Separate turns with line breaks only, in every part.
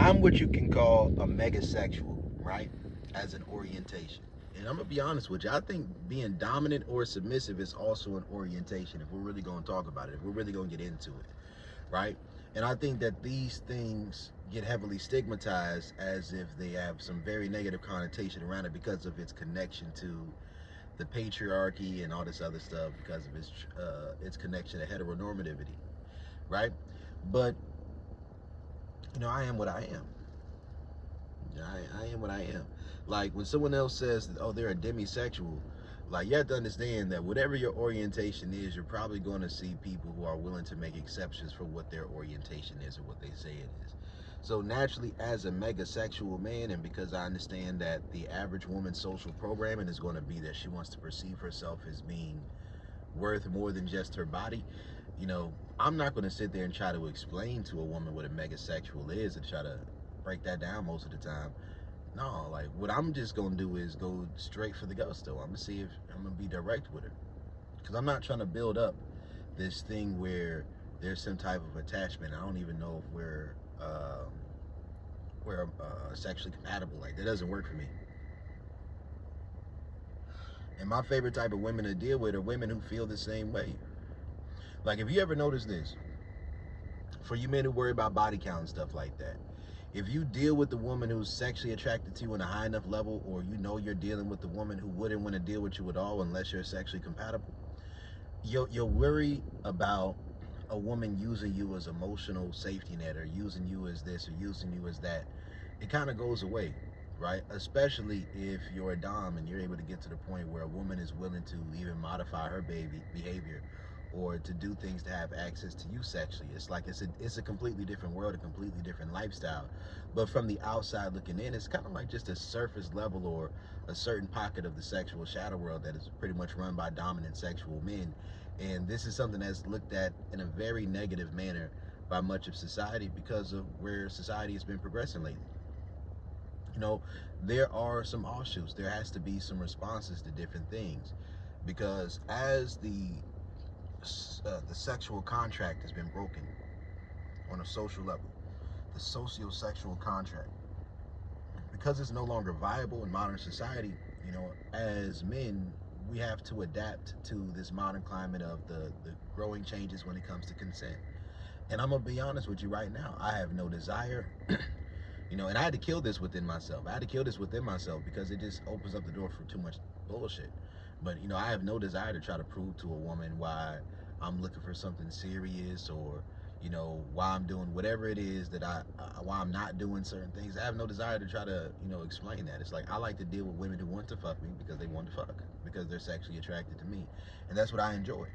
I'm what you can call a megasexual, right? As an orientation. And I'm gonna be honest with you. I think being dominant or submissive is also an orientation. If we're really gonna talk about it, if we're really gonna get into it, right? And I think that these things get heavily stigmatized as if they have some very negative connotation around it because of its connection to the patriarchy and all this other stuff, because of its connection to heteronormativity, right? But I am what I am. I am what I am. Like when someone else says, "Oh, they're a demisexual," like you have to understand that whatever your orientation is, you're probably going to see people who are willing to make exceptions for what their orientation is or what they say it is. So naturally, as a megasexual man, and because I understand that the average woman's social programming is going to be that she wants to perceive herself as being worth more than just her body, I'm not going to sit there and try to explain to a woman what a megasexual is and try to break that down most of the time. No, like what I'm just gonna do is go straight for the gusto. I'm gonna see if I'm gonna be direct with her, because I'm not trying to build up this thing where there's some type of attachment. I don't even know if we're sexually compatible. Like that doesn't work for me. And my favorite type of women to deal with are women who feel the same way. Like if you ever notice this, for you men who worry about body count and stuff like that, if you deal with the woman who's sexually attracted to you on a high enough level, or you're dealing with the woman who wouldn't want to deal with you at all unless you're sexually compatible, you'll worry about a woman using you as emotional safety net, or using you as this or using you as that. It kind of goes away, right? Especially if you're a dom and you're able to get to the point where a woman is willing to even modify her behavior or to do things to have access to you sexually. It's like it's a completely different world, a completely different lifestyle. But from the outside looking in, it's kind of like just a surface level or a certain pocket of the sexual shadow world that is pretty much run by dominant sexual men. And this is something that's looked at in a very negative manner by much of society because of where society has been progressing lately. You know, there are some offshoots. There has to be some responses to different things, because as the sexual contract has been broken on a social level, the socio-sexual contract, because it's no longer viable in modern society. As men, we have to adapt to this modern climate of the growing changes when it comes to consent. And I'm gonna be honest with you right now, I have no desire. And I had to kill this within myself. I had to kill this within myself because it just opens up the door for too much bullshit. But I have no desire to try to prove to a woman why I'm looking for something serious, or why I'm doing whatever it is that why I'm not doing certain things. I have no desire to try to explain that. It's like I like to deal with women who want to fuck me because they want to fuck, because they're sexually attracted to me, and that's what I enjoy.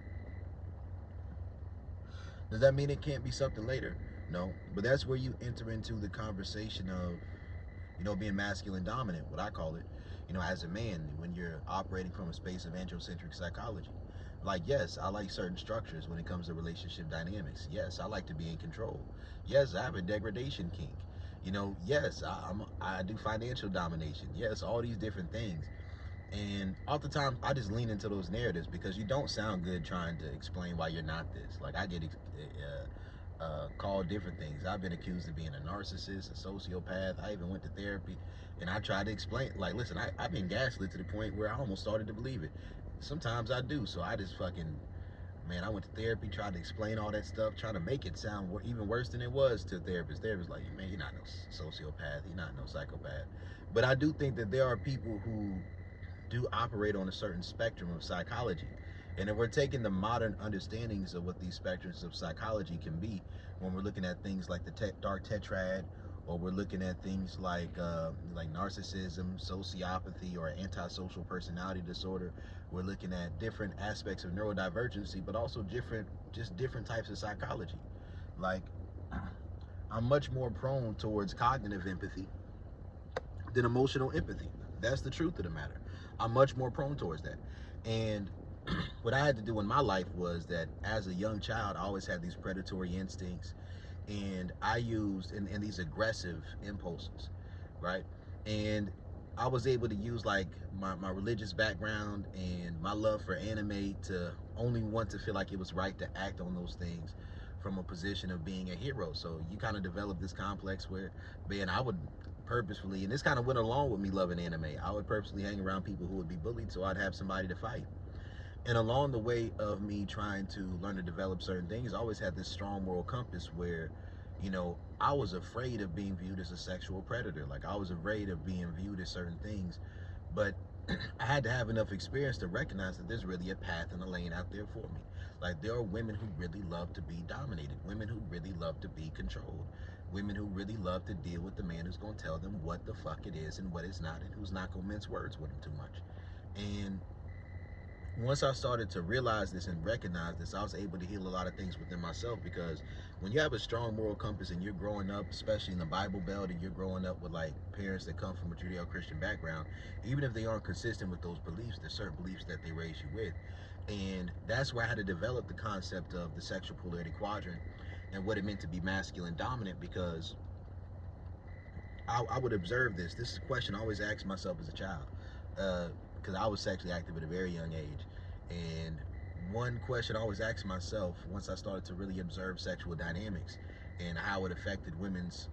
Does that mean it can't be something later? No, but that's where you enter into the conversation of being masculine dominant, what I call it, as a man, when you're operating from a space of androcentric psychology. Like, yes, I like certain structures when it comes to relationship dynamics. Yes, I like to be in control. Yes, I have a degradation kink. Yes, I do financial domination. Yes, all these different things. And oftentimes, I just lean into those narratives because you don't sound good trying to explain why you're not this. Like, I get called different things. I've been accused of being a narcissist, a sociopath. I even went to therapy, and I tried to explain. Like, listen, I've been gaslit to the point where I almost started to believe it. Sometimes I do, so I just fucking, man, I went to therapy, tried to explain all that stuff, trying to make it sound even worse than it was to a therapist. Therapist like, man, you're not no sociopath, you're not no psychopath. But I do think that there are people who do operate on a certain spectrum of psychology. And if we're taking the modern understandings of what these spectrums of psychology can be, when we're looking at things like the dark tetrad, or we're looking at things like narcissism, sociopathy, or antisocial personality disorder, we're looking at different aspects of neurodivergency, but also different types of psychology. Like, I'm much more prone towards cognitive empathy than emotional empathy. That's the truth of the matter. I'm much more prone towards that. And what I had to do in my life was that as a young child, I always had these predatory instincts, and I used and these aggressive impulses, right? And I was able to use like my religious background and my love for anime to only want to feel like it was right to act on those things from a position of being a hero. So you kind of develop this complex where, man, I would purposefully, and this kind of went along with me loving anime, I would purposely hang around people who would be bullied so I'd have somebody to fight. And along the way of me trying to learn to develop certain things, I always had this strong moral compass where, I was afraid of being viewed as a sexual predator. Like, I was afraid of being viewed as certain things, but I had to have enough experience to recognize that there's really a path and a lane out there for me. Like, there are women who really love to be dominated, women who really love to be controlled, women who really love to deal with the man who's going to tell them what the fuck it is and what it's not, and who's not going to mince words with them too much. And once I started to realize this and recognize this, I was able to heal a lot of things within myself, because when you have a strong moral compass and you're growing up, especially in the Bible Belt, and you're growing up with like parents that come from a Judeo-Christian background, even if they aren't consistent with those beliefs, there's certain beliefs that they raise you with. And that's where I had to develop the concept of the sexual polarity quadrant and what it meant to be masculine dominant, because I would observe this. This is a question I always asked myself as a child, because I was sexually active at a very young age. And one question I always asked myself once I started to really observe sexual dynamics and how it affected women's,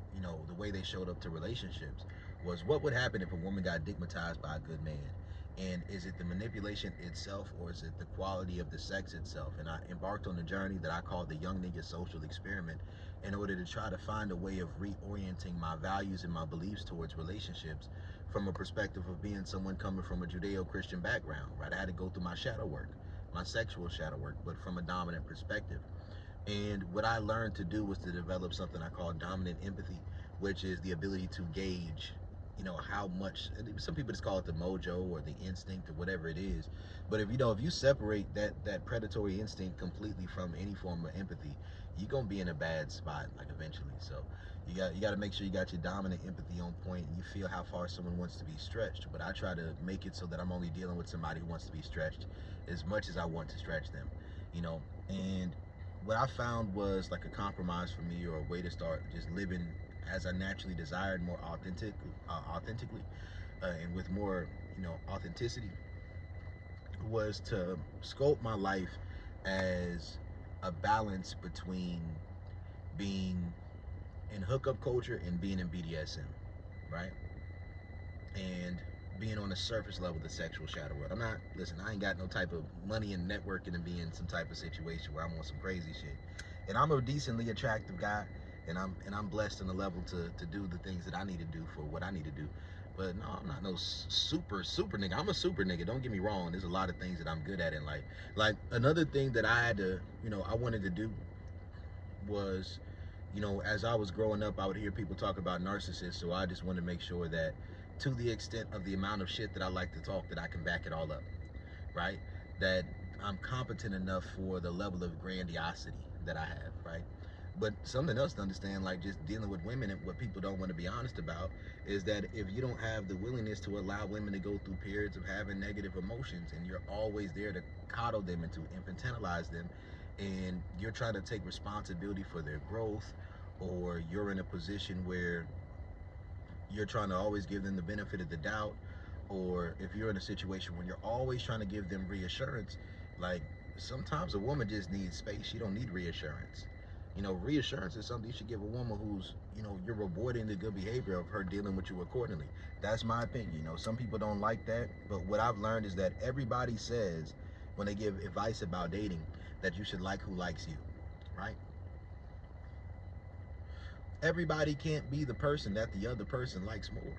the way they showed up to relationships, was what would happen if a woman got digmatized by a good man? And is it the manipulation itself, or is it the quality of the sex itself? And I embarked on a journey that I called the Young Nigga Social Experiment, in order to try to find a way of reorienting my values and my beliefs towards relationships from a perspective of being someone coming from a Judeo-Christian background, right? I had to go through my shadow work, my sexual shadow work, but from a dominant perspective. And what I learned to do was to develop something I call dominant empathy, which is the ability to gauge, how much, some people just call it the mojo or the instinct or whatever it is. But if you separate that predatory instinct completely from any form of empathy, you're gonna be in a bad spot, like, eventually. So you got to make sure you got your dominant empathy on point, and you feel how far someone wants to be stretched. But I try to make it so that I'm only dealing with somebody who wants to be stretched as much as I want to stretch them, and what I found was like a compromise for me, or a way to start just living as I naturally desired, more authentically, and with more, authenticity, was to sculpt my life as a balance between being in hookup culture and being in BDSM, right? And being on the surface level of the sexual shadow world. I ain't got no type of money and networking to be in some type of situation where I'm on some crazy shit. And I'm a decently attractive guy, and I'm blessed on the level to do the things that I need to do for what I need to do. But no, I'm not no super nigga. I'm a super nigga, don't get me wrong. There's a lot of things that I'm good at in life. Like, another thing that I had to, I wanted to do was, as I was growing up, I would hear people talk about narcissists, so I just wanted to make sure that, to the extent of the amount of shit that I like to talk, that I can back it all up, right? That I'm competent enough for the level of grandiosity that I have, right? But something else to understand, like just dealing with women, and what people don't want to be honest about, is that if you don't have the willingness to allow women to go through periods of having negative emotions, and you're always there to coddle them and to infantilize them, and you're trying to take responsibility for their growth, or you're in a position where you're trying to always give them the benefit of the doubt, or if you're in a situation where you're always trying to give them reassurance, like, sometimes a woman just needs space. She don't need reassurance. Reassurance is something you should give a woman who's, you're rewarding the good behavior of her dealing with you accordingly. That's my opinion. Some people don't like that, but what I've learned is that everybody says, when they give advice about dating, that you should like who likes you, right? Everybody can't be the person that the other person likes more,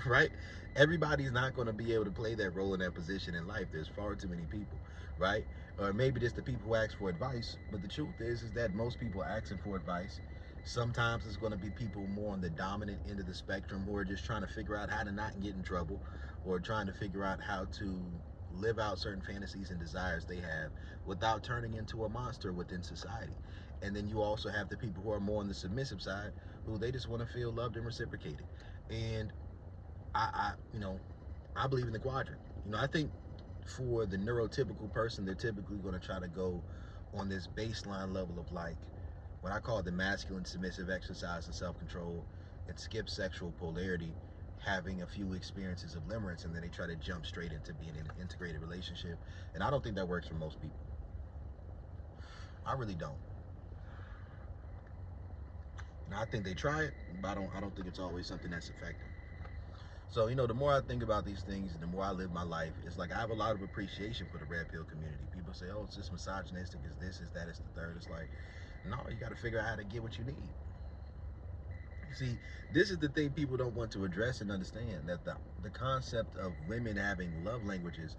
right? Everybody's not going to be able to play that role in that position in life. There's far too many people, right? Or maybe just the people who ask for advice. But the truth is that most people asking for advice, sometimes it's going to be people more on the dominant end of the spectrum, who are just trying to figure out how to not get in trouble, or trying to figure out how to live out certain fantasies and desires they have without turning into a monster within society. And then you also have the people who are more on the submissive side, who they just want to feel loved and reciprocated. And I believe in the quadrant. I think for the neurotypical person, they're typically going to try to go on this baseline level of, like, what I call the masculine submissive exercise and self-control, and skip sexual polarity, having a few experiences of limerence, and then they try to jump straight into being in an integrated relationship. And I don't think that works for most people. I really don't. Now, I think they try it, but I don't think it's always something that's effective. So, the more I think about these things and the more I live my life, it's like I have a lot of appreciation for the red pill community. People say, oh, it's just misogynistic, it's this, it's that, it's the third. It's like, no, you got to figure out how to get what you need. See, this is the thing people don't want to address and understand, that the concept of women having love languages,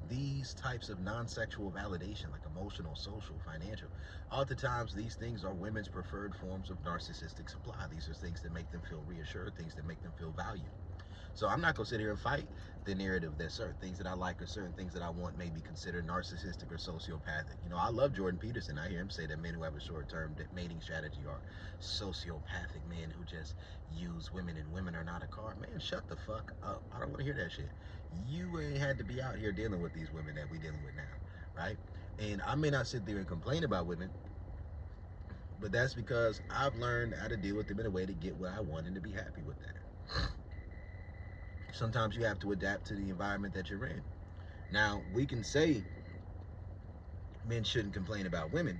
these types of non-sexual validation, like emotional, social, financial, oftentimes these things are women's preferred forms of narcissistic supply. These are things that make them feel reassured, things that make them feel valued. So I'm not gonna sit here and fight the narrative that certain things that I like or certain things that I want may be considered narcissistic or sociopathic. I love Jordan Peterson. I hear him say that men who have a short-term mating strategy are sociopathic men who just use women, and women are not a car. Man, shut the fuck up. I don't want to hear that shit. You ain't had to be out here dealing with these women that we dealing with now, right? And I may not sit there and complain about women, but that's because I've learned how to deal with them in a way to get what I want and to be happy with that. Sometimes you have to adapt to the environment that you're in. Now, we can say men shouldn't complain about women,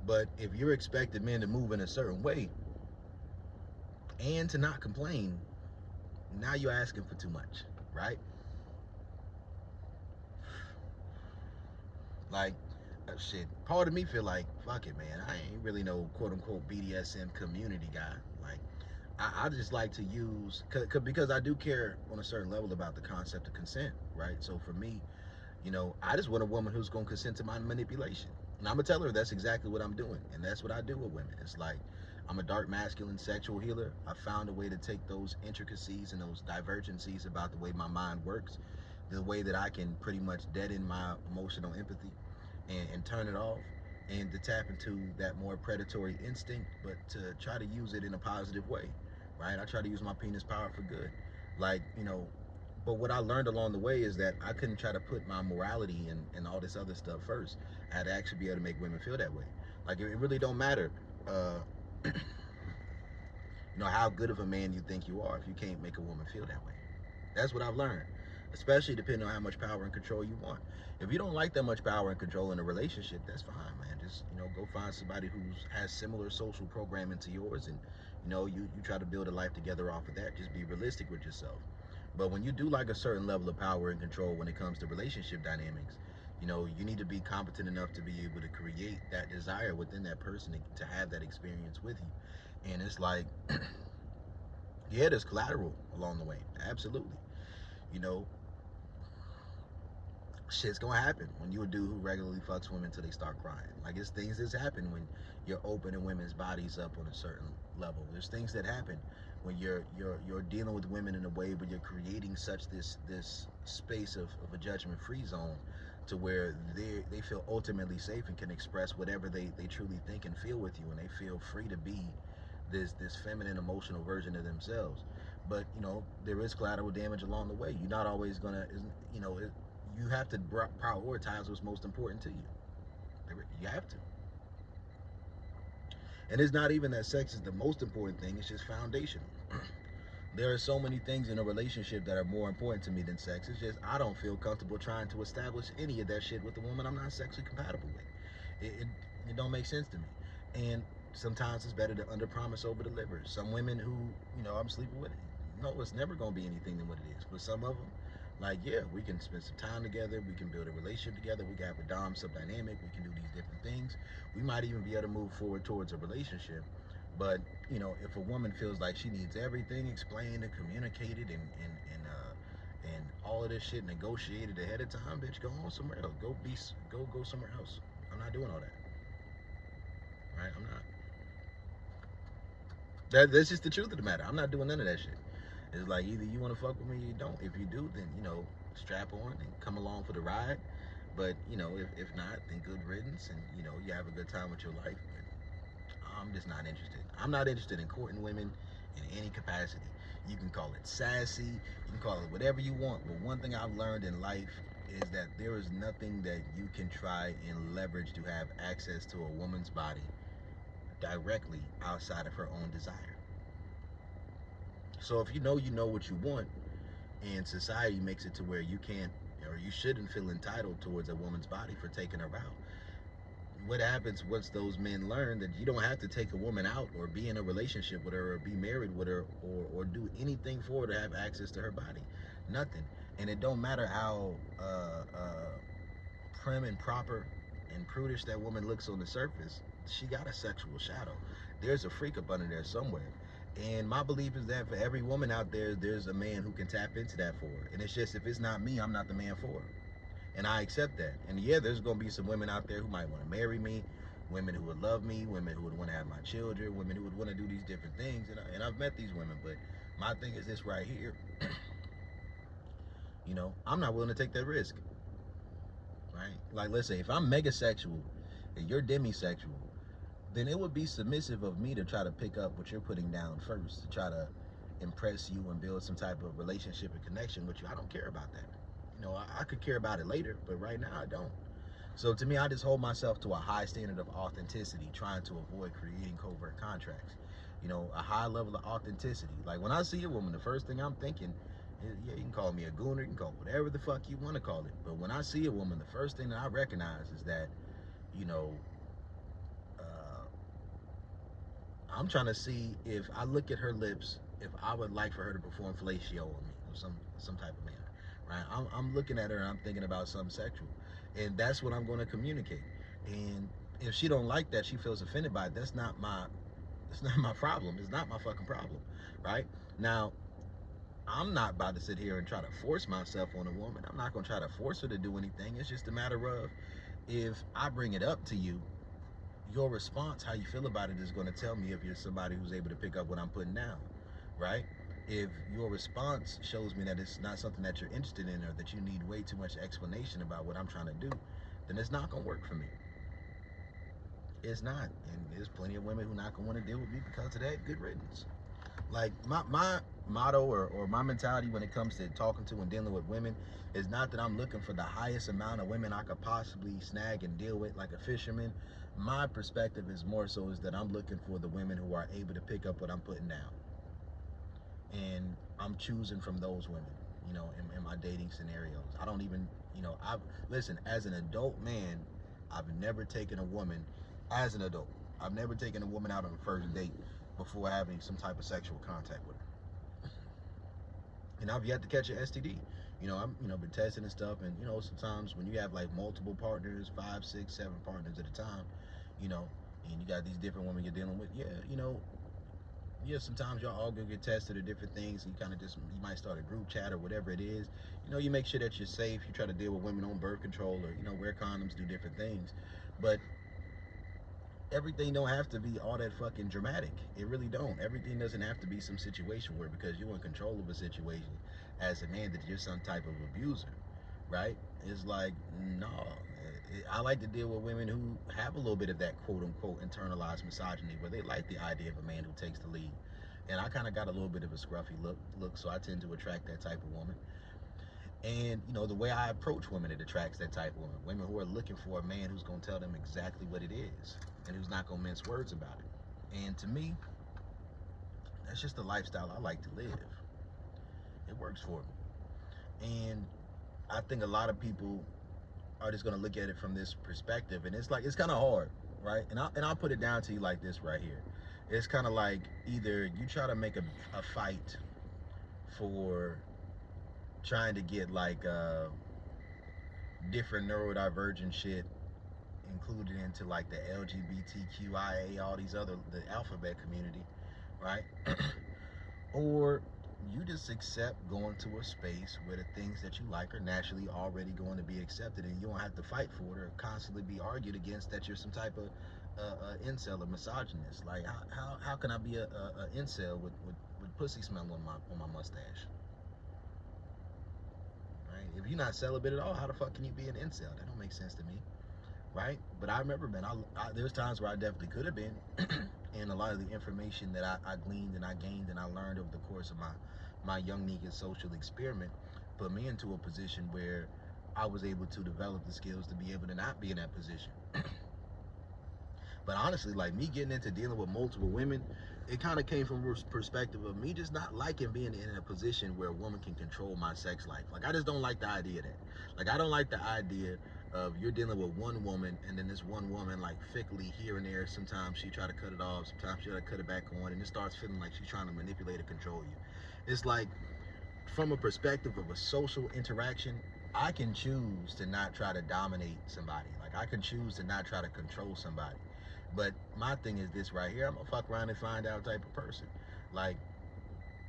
but if you're expecting men to move in a certain way and to not complain, now you're asking for too much, right? Like, shit, part of me feel like, fuck it, man, I ain't really no quote-unquote BDSM community guy. Like, I just like to use, because I do care on a certain level about the concept of consent, right? So for me, I just want a woman who's going to consent to my manipulation. And I'm going to tell her that's exactly what I'm doing. And that's what I do with women. It's like, I'm a dark masculine sexual healer. I found a way to take those intricacies and those divergencies about the way my mind works, the way that I can pretty much deaden my emotional empathy and turn it off, and to tap into that more predatory instinct, but to try to use it in a positive way, right? I try to use my penis power for good. Like, but what I learned along the way is that I couldn't try to put my morality and all this other stuff first. I had to actually be able to make women feel that way. Like, it really don't matter, how good of a man you think you are if you can't make a woman feel that way. That's what I've learned, especially depending on how much power and control you want. If you don't like that much power and control in a relationship, that's fine, man. Just, go find somebody who has similar social programming to yours, and, you try to build a life together off of that. Just be realistic with yourself. But when you do like a certain level of power and control when it comes to relationship dynamics, you need to be competent enough to be able to create that desire within that person to have that experience with you. And it's like, yeah, there's collateral along the way. Absolutely. You know, shit's gonna happen when you a dude who regularly fucks women until they start crying. Like, it's things that happen when you're opening women's bodies up on a certain level. There's things that happen when you're dealing with women in a way where you're creating such this space of a judgment-free zone to where they feel ultimately safe and can express whatever they truly think and feel with you, and they feel free to be this feminine emotional version of themselves. But there is collateral damage along the way. You're not always gonna, you have to prioritize what's most important to you. You have to. And it's not even that sex is the most important thing, it's just foundational. There are so many things in a relationship that are more important to me than sex. It's just I don't feel comfortable trying to establish any of that shit with a woman I'm not sexually compatible with. It don't make sense to me. And sometimes it's better to under promise over deliver. Some women who, I'm sleeping with, no, it's never gonna be anything than what it is. But some of them, like, yeah, we can spend some time together, we can build a relationship together, we can have a dom sub dynamic, we can do these different things. We might even be able to move forward towards a relationship. But if a woman feels like she needs everything explained and communicated and all of this shit negotiated ahead of time, bitch, go on somewhere else. Go somewhere else. I'm not doing all that. Right? I'm not. That's just the truth of the matter. I'm not doing none of that shit. It's like, either you want to fuck with me or you don't. If you do, then strap on and come along for the ride. But if not, then good riddance, and you have a good time with your life. But I'm just not interested. I'm not interested in courting women in any capacity. You can call it sassy, you can call it whatever you want. But one thing I've learned in life is that there is nothing that you can try and leverage to have access to a woman's body directly outside of her own desire. So if you know what you want, and society makes it to where you can't or you shouldn't feel entitled towards a woman's body for taking her out, what happens once those men learn that you don't have to take a woman out or be in a relationship with her or be married with her or do anything for her to have access to her body? Nothing. And it don't matter how prim and proper and prudish that woman looks on the surface. She got a sexual shadow. There's a freak up under there somewhere. And my belief is that for every woman out there, there's a man who can tap into that for her. And it's just, if it's not me, I'm not the man for her. And I accept that. And yeah, there's going to be some women out there who might want to marry me, women who would love me, women who would want to have my children, women who would want to do these different things. And I've met these women, but my thing is this right here. I'm not willing to take that risk. Right? Like, let's say if I'm megasexual and you're demisexual, then it would be submissive of me to try to pick up what you're putting down first, to try to impress you and build some type of relationship and connection with you. I don't care about that. I could care about it later, but right now I don't. So to me, I just hold myself to a high standard of authenticity, trying to avoid creating covert contracts. A high level of authenticity. Like, when I see a woman, the first thing I'm thinking is, yeah, you can call me a gooner, you can call it whatever the fuck you want to call it. But when I see a woman, the first thing that I recognize is that, I'm trying to see, if I look at her lips, if I would like for her to perform fellatio on me or some type of manner. Right? I'm looking at her and I'm thinking about something sexual, and that's what I'm going to communicate. And if she don't like that, she feels offended by it. That's not my problem. It's not my fucking problem, right? Now, I'm not about to sit here and try to force myself on a woman. I'm not going to try to force her to do anything. It's just a matter of, if I bring it up to you, your response, how you feel about it, is going to tell me if you're somebody who's able to pick up what I'm putting down, right? If your response shows me that it's not something that you're interested in, or that you need way too much explanation about what I'm trying to do, then it's not going to work for me. It's not. And there's plenty of women who not going to want to deal with me because of that. Good riddance. Like, my motto or my mentality when it comes to talking to and dealing with women is not that I'm looking for the highest amount of women I could possibly snag and deal with like a fisherman. My perspective is more so is that I'm looking for the women who are able to pick up what I'm putting down. And I'm choosing from those women, in my dating scenarios. I don't even, listen, as an adult man, I've never taken a woman, as an adult, I've never taken a woman out on a first date before having some type of sexual contact with her. And I've yet to catch an STD. I'm, been testing and stuff, and, sometimes when you have like multiple partners, 5, 6, 7 partners at a time, and you got these different women you're dealing with, sometimes y'all all gonna get tested or different things, and you might start a group chat or whatever it is. You make sure that you're safe. You try to deal with women on birth control, or, wear condoms, do different things. But everything don't have to be all that fucking dramatic. It really don't. Everything doesn't have to be some situation where, because you're in control of a situation as a man, that you're some type of abuser, right? It's like, no. I like to deal with women who have a little bit of that quote-unquote internalized misogyny, where they like the idea of a man who takes the lead. And I kind of got a little bit of a scruffy look, so I tend to attract that type of woman. And, the way I approach women, it attracts that type of woman. Women who are looking for a man who's going to tell them exactly what it is, and who's not going to mince words about it. And to me, that's just the lifestyle I like to live. It works for me. And I think a lot of people are just going to look at it from this perspective, and it's kind of hard, right? And I'll put it down to you like this right here. It's kind of like, either you try to make a fight for trying to get like different neurodivergent shit included into like the LGBTQIA, all these other, the alphabet community, right? Or you just accept going to a space where the things that you like are naturally already going to be accepted, and you don't have to fight for it or constantly be argued against that you're some type of incel or misogynist. Like, how can I be a incel with pussy smell on my mustache? Right? If you're not celibate at all, how the fuck can you be an incel? That don't make sense to me, right? But I remember, man, there's times where I definitely could have been, and a lot of the information that I gleaned and I gained and I learned over the course of my young nigga social experiment put me into a position where I was able to develop the skills to be able to not be in that position. But honestly, like, me getting into dealing with multiple women, it kind of came from a perspective of me just not liking being in a position where a woman can control my sex life. Like, I just don't like the idea of that. Like, I don't like the idea of you're dealing with one woman, and then this one woman, like, fickly here and there, sometimes she try to cut it off, sometimes she try to cut it back on, and it starts feeling like she's trying to manipulate or control you. It's like, from a perspective of a social interaction, I can choose to not try to dominate somebody. Like, I can choose to not try to control somebody. But my thing is this right here: I'm gonna fuck around and find out type of person. Like,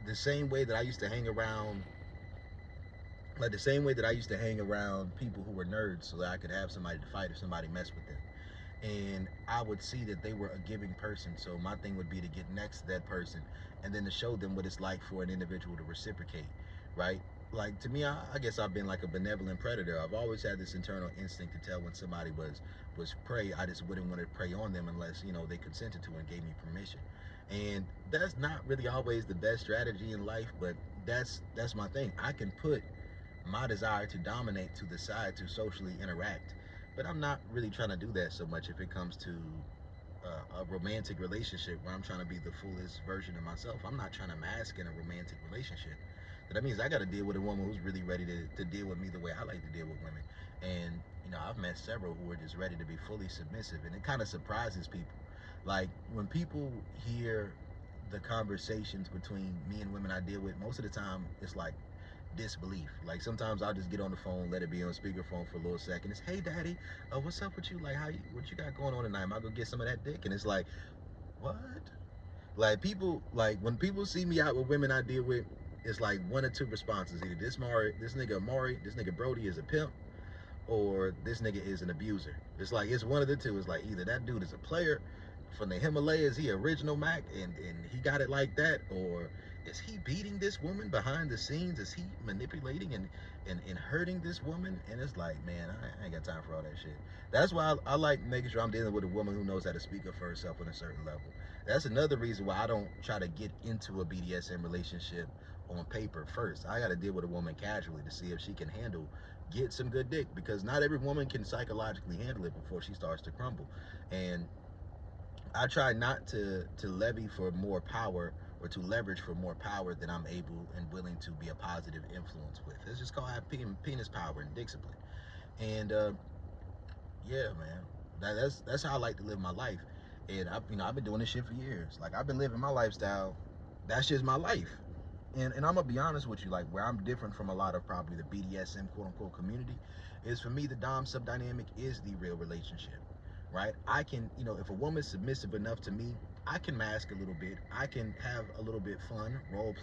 the same way that I used to hang around, people who were nerds so that I could have somebody to fight if somebody messed with them. And I would see that they were a giving person. So my thing would be to get next to that person and then to show them what it's like for an individual to reciprocate, right? Like, to me, I guess I've been like a benevolent predator. I've always had this internal instinct to tell when somebody was prey. I just wouldn't want to prey on them unless, they consented to and gave me permission. And that's not really always the best strategy in life, but that's my thing. I can put my desire to dominate to the side to socially interact, but I'm not really trying to do that so much if it comes to a romantic relationship where I'm trying to be the fullest version of myself. I'm not trying to mask in a romantic relationship. So that means I got to deal with a woman who's really ready to deal with me the way I like to deal with women. And, I've met several who are just ready to be fully submissive, and it kind of surprises people. Like, when people hear the conversations between me and women I deal with, most of the time it's like disbelief. Like, sometimes I'll just get on the phone, let it be on speakerphone for a little second. It's, hey daddy, what's up with you? Like, what you got going on tonight? Am I gonna get some of that dick? And it's like, what? Like, people, like, when people see me out with women I deal with, it's like one or two responses: either this nigga Amari, this nigga Brody is a pimp, or this nigga is an abuser. It's like, it's one of the two. It's like, either that dude is a player from the Himalayas, he original Mac, and he got it like that, or is he beating this woman behind the scenes? Is he manipulating and hurting this woman? And it's like, man, I ain't got time for all that shit. That's why I like making sure I'm dealing with a woman who knows how to speak up for herself on a certain level. That's another reason why I don't try to get into a BDSM relationship on paper first. I got to deal with a woman casually to see if she can get some good dick, because not every woman can psychologically handle it before she starts to crumble. And I try not to levy for more power or to leverage for more power than I'm able and willing to be a positive influence with. It's just called penis power and discipline. And yeah, man, that's how I like to live my life. And I've been doing this shit for years. Like, I've been living my lifestyle. That's just my life. And I'm gonna be honest with you, like, where I'm different from a lot of probably the BDSM quote unquote community is, for me, the dom sub dynamic is the real relationship, right? I can, if a woman's submissive enough to me, I can mask a little bit. I can have a little bit fun, role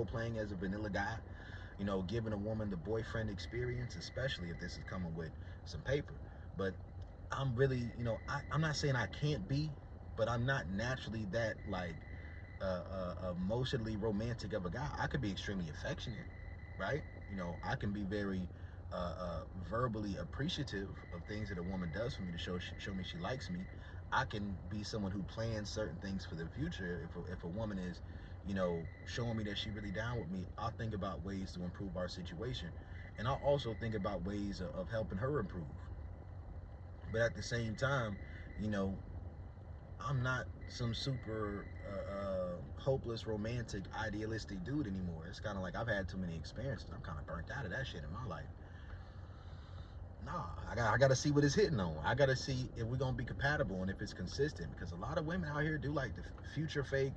playing as a vanilla guy, giving a woman the boyfriend experience, especially if this is coming with some paper. But I'm really, I'm not saying I can't be, but I'm not naturally that, like, emotionally romantic of a guy. I could be extremely affectionate, right? I can be very verbally appreciative of things that a woman does for me to show me she likes me. I can be someone who plans certain things for the future. If a woman is, showing me that she really down with me, I'll think about ways to improve our situation, and I'll also think about ways of helping her improve. But at the same time, you know, I'm not some super hopeless, romantic, idealistic dude anymore. It's kind of like I've had too many experiences. I'm kind of burnt out of that shit in my life. Nah, I gotta see what it's hitting on. I gotta see if we're gonna be compatible and if it's consistent. Because a lot of women out here do like the future fake.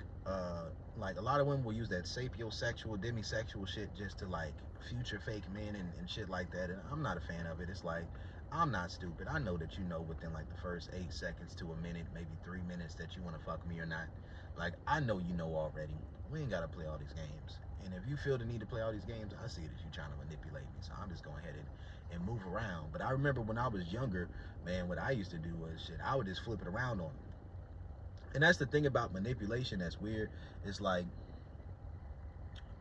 Like, a lot of women will use that sapiosexual, demisexual shit just to, like, future fake men and shit like that. And I'm not a fan of it. It's like, I'm not stupid. I know that you know within, like, the first 8 seconds to a minute, maybe 3 minutes, that you want to fuck me or not. Like, I know you know already. We ain't gotta play all these games. And if you feel the need to play all these games, I see it as you trying to manipulate me. So I'm just going ahead and move around. But I remember when I was younger, man, what I used to do was shit. I would just flip it around on them. And that's the thing about manipulation that's weird. It's like,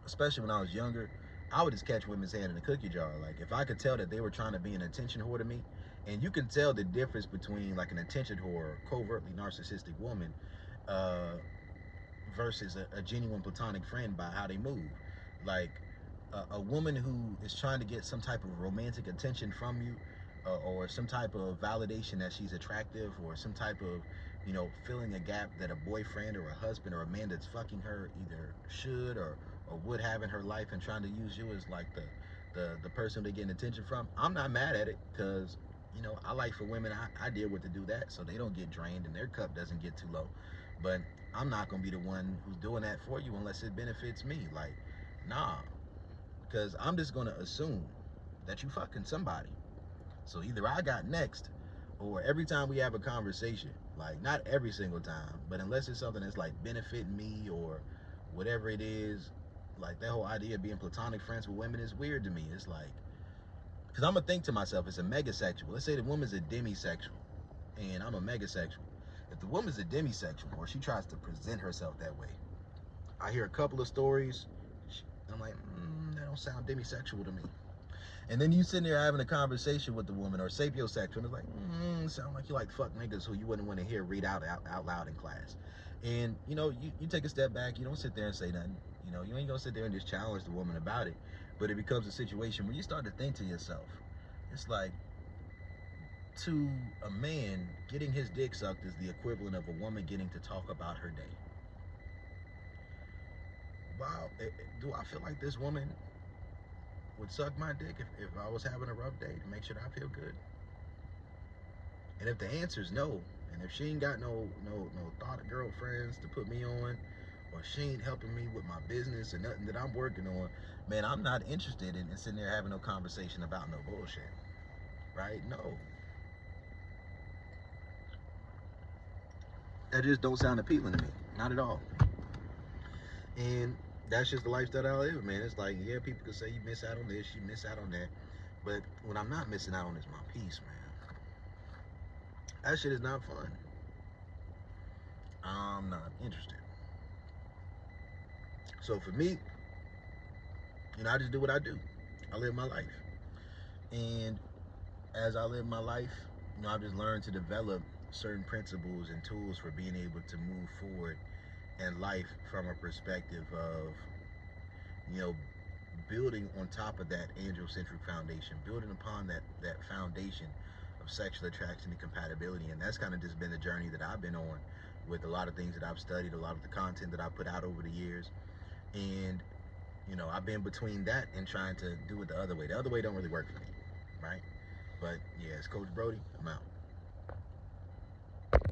especially when I was younger, I would just catch women's hand in a cookie jar. Like, if I could tell that they were trying to be an attention whore to me, and you can tell the difference between, like, an attention whore, covertly narcissistic woman, versus a genuine platonic friend by how they move. Like, a woman who is trying to get some type of romantic attention from you, or some type of validation that she's attractive, or some type of, filling a gap that a boyfriend or a husband or a man that's fucking her either should or would have in her life, and trying to use you as, like, the person they're getting attention from. I'm not mad at it, because You know, I like for women, I deal with to do that so they don't get drained and their cup doesn't get too low. But I'm not gonna be the one who's doing that for you unless it benefits me. Like, nah, because I'm just gonna assume that you fucking somebody. So either I got next, or every time we have a conversation, like not every single time, but unless it's something that's like benefiting me or whatever it is, like that whole idea of being platonic friends with women is weird to me. It's like, because I'm gonna think to myself, it's a megasexual. Let's say the woman's a demisexual, and I'm a megasexual. If the woman's a demisexual, or she tries to present herself that way, I hear a couple of stories. I'm like, that don't sound demisexual to me. And then you sitting there having a conversation with the woman, or sapiosexual, and it's like, sound like you like fuck niggas who you wouldn't want to hear read out loud in class. And you know, you take a step back, you don't sit there and say nothing. You know, you ain't gonna sit there and just challenge the woman about it. But it becomes a situation where you start to think to yourself, it's like, to a man, getting his dick sucked is the equivalent of a woman getting to talk about her day. Wow, do I feel like this woman would suck my dick if I was having a rough day to make sure that I feel good? And if the answer is no, and if she ain't got no thought of girlfriends to put me on, or she ain't helping me with my business and nothing that I'm working on, man, I'm not interested in sitting there having no conversation about no bullshit. Right? No. That just don't sound appealing to me. Not at all. And that's just the lifestyle I live, man. It's like, yeah, people can say you miss out on this, you miss out on that. But what I'm not missing out on is my peace, man. That shit is not fun. I'm not interested. So for me, you know, I just do what I do. I live my life. And as I live my life, you know, I've just learned to develop certain principles and tools for being able to move forward in life from a perspective of, you know, building on top of that androcentric foundation, building upon that foundation of sexual attraction and compatibility. And that's kind of just been the journey that I've been on with a lot of things that I've studied, a lot of the content that I've put out over the years. And, you know, I've been between that and trying to do it the other way. The other way don't really work for me, right? But yeah, it's Coach Brody. I'm out.